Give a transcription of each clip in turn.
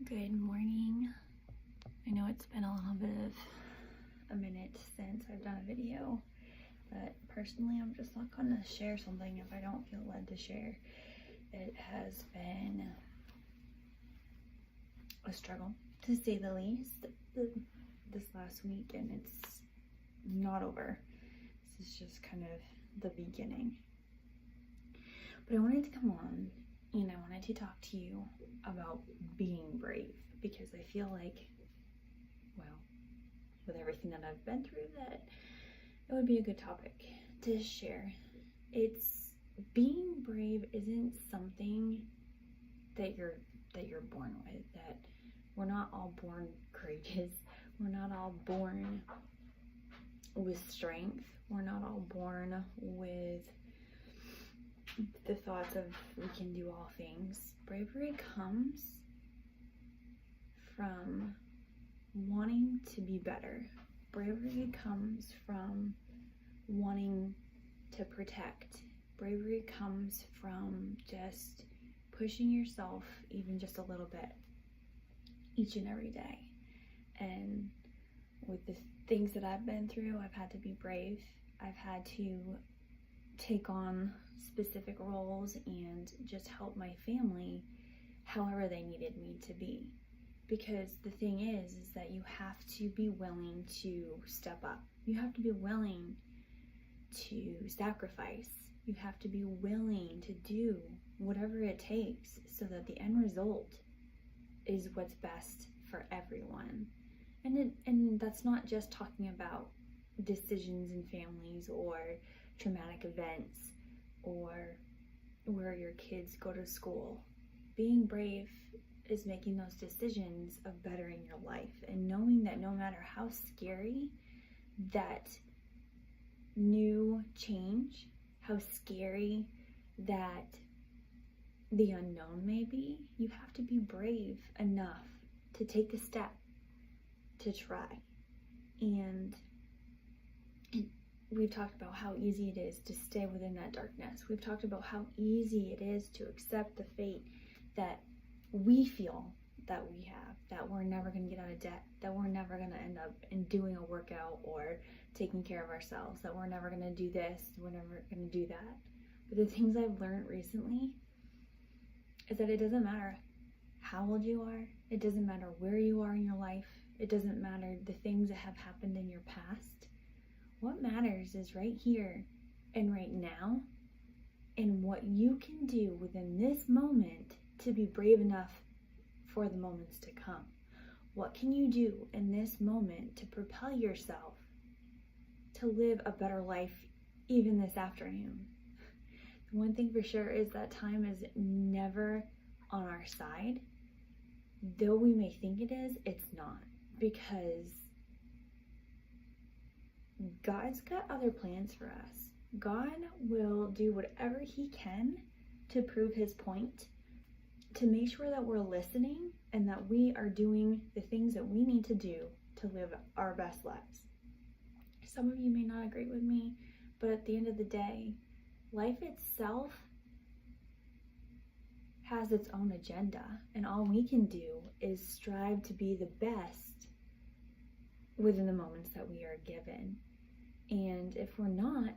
Good morning. I know it's been a little bit of a minute since I've done a video, but personally I'm just not going to share something if I don't feel led to share. It has been a struggle, to say the least, this last week, and it's not over. This is just kind of the beginning. But I wanted to come on and I wanted to talk to you about being brave, because I feel like, well, with everything that I've been through, that it would be a good topic to share. It's being brave isn't something that you're born with, that we're not all born courageous. We're not all born with strength. We're not all born with the thoughts of we can do all things. Bravery comes from wanting to be better. Bravery comes from wanting to protect. Bravery comes from just pushing yourself even just a little bit each and every day. And with the things that I've been through, I've had to be brave. I've had to take on specific roles and just help my family however they needed me to be. Because the thing is that you have to be willing to step up. You have to be willing to sacrifice. You have to be willing to do whatever it takes so that the end result is what's best for everyone. And that's not just talking about decisions in families or traumatic events or where your kids go to school. Being brave is making those decisions of bettering your life and knowing that no matter how scary that new change, how scary that the unknown may be, you have to be brave enough to take the step to try. And we've talked about how easy it is to stay within that darkness. We've talked about how easy it is to accept the fate that we feel that we have, that we're never going to get out of debt, that we're never going to end up in doing a workout or taking care of ourselves, that we're never going to do this, we're never going to do that. But the things I've learned recently is that it doesn't matter how old you are, it doesn't matter where you are in your life, it doesn't matter the things that have happened in your past. What matters is right here and right now, and what you can do within this moment to be brave enough for the moments to come. What can you do in this moment to propel yourself to live a better life even this afternoon? The one thing for sure is that time is never on our side. Though we may think it is, it's not, because God's got other plans for us. God will do whatever He can to prove His point, to make sure that we're listening and that we are doing the things that we need to do to live our best lives. Some of you may not agree with me, but at the end of the day, life itself has its own agenda, and all we can do is strive to be the best within the moments that we are given. And if we're not,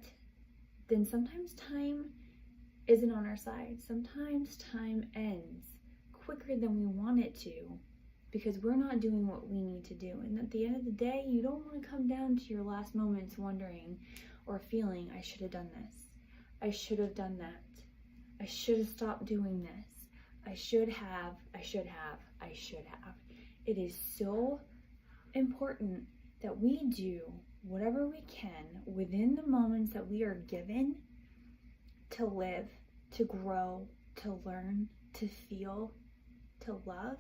then sometimes time isn't on our side. Sometimes time ends quicker than we want it to because we're not doing what we need to do. And at the end of the day, you don't want to come down to your last moments wondering or feeling, I should have done this. I should have done that. I should have stopped doing this. I should have. It is so important that we do whatever we can within the moments that we are given to live, to grow, to learn, to feel, to love,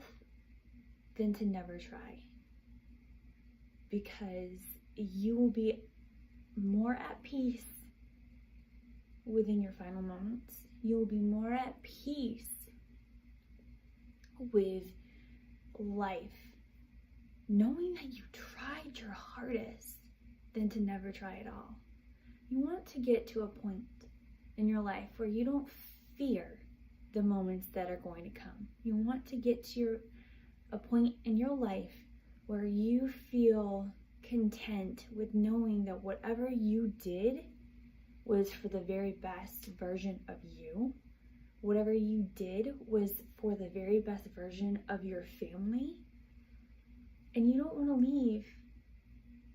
than to never try. Because you will be more at peace within your final moments. You will be more at peace with life, knowing that you tried your hardest than to never try at all. You want to get to a point in your life where you don't fear the moments that are going to come. You want to get to a point in your life where you feel content with knowing that whatever you did was for the very best version of you. Whatever you did was for the very best version of your family. And you don't want to leave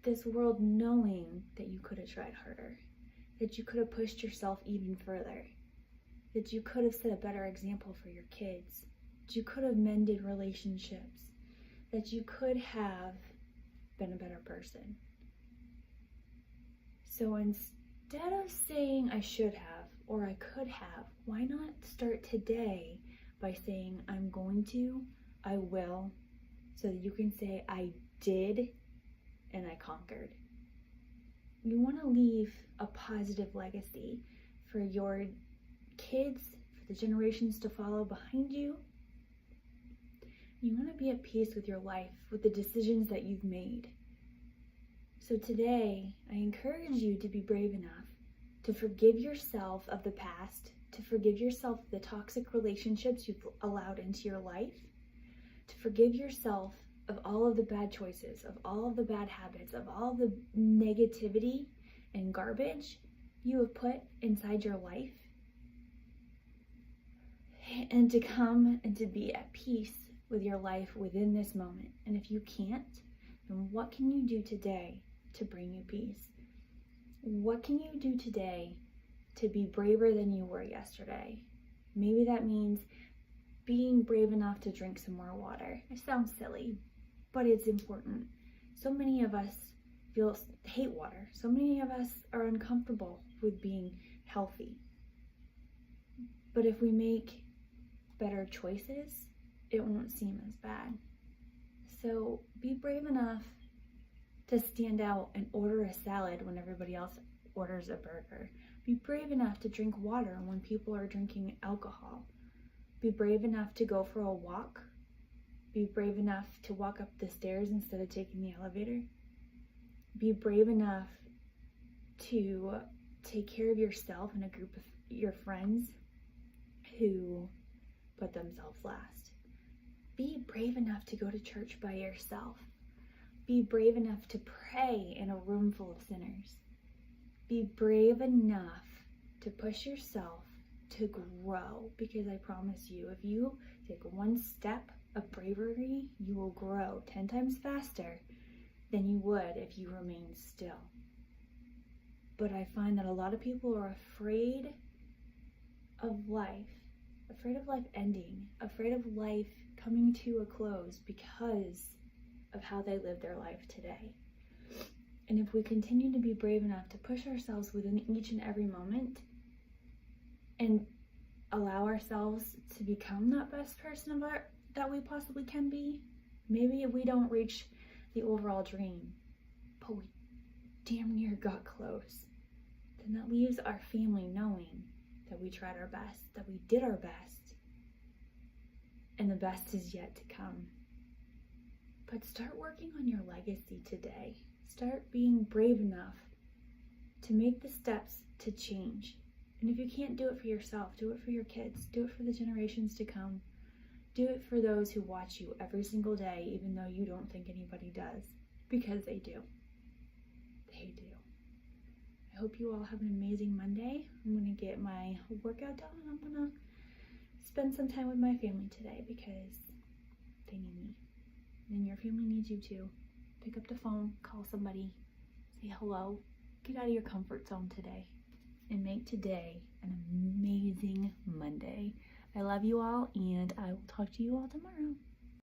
this world knowing that you could have tried harder, that you could have pushed yourself even further, that you could have set a better example for your kids, that you could have mended relationships, that you could have been a better person. So instead of saying I should have or I could have, why not start today by saying I'm going to, I will, so that you can say I did and I conquered. You want to leave a positive legacy for your kids, for the generations to follow behind you. You want to be at peace with your life, with the decisions that you've made. So today, I encourage you to be brave enough to forgive yourself of the past, to forgive yourself of the toxic relationships you've allowed into your life, to forgive yourself of all of the bad choices, of all of the bad habits, of all the negativity and garbage you have put inside your life, and to come and to be at peace with your life within this moment. And if you can't, then what can you do today to bring you peace? What can you do today to be braver than you were yesterday? Maybe that means being brave enough to drink some more water. It sounds silly, but it's important. So many of us hate water. So many of us are uncomfortable with being healthy. But if we make better choices, it won't seem as bad. So be brave enough to stand out and order a salad when everybody else orders a burger. Be brave enough to drink water when people are drinking alcohol. Be brave enough to go for a walk. Be brave enough to walk up the stairs instead of taking the elevator. Be brave enough to take care of yourself and a group of your friends who put themselves last. Be brave enough to go to church by yourself. Be brave enough to pray in a room full of sinners. Be brave enough to push yourself to grow, because I promise you, if you take one step of bravery, you will grow 10 times faster than you would if you remain still. But I find that a lot of people are afraid of life ending, afraid of life coming to a close because of how they live their life today. And if we continue to be brave enough to push ourselves within each and every moment and allow ourselves to become that best person that we possibly can be, maybe we don't reach the overall dream, but we damn near got close. Then that leaves our family knowing that we tried our best, that we did our best, and the best is yet to come. But start working on your legacy today. Start being brave enough to make the steps to change. And if you can't do it for yourself, do it for your kids. Do it for the generations to come. Do it for those who watch you every single day, even though you don't think anybody does. Because they do. They do. I hope you all have an amazing Monday. I'm going to get my workout done and I'm going to spend some time with my family today because they need me. And your family needs you too. Pick up the phone, call somebody, say hello, get out of your comfort zone today, and make today an amazing Monday. I love you all, and I will talk to you all tomorrow.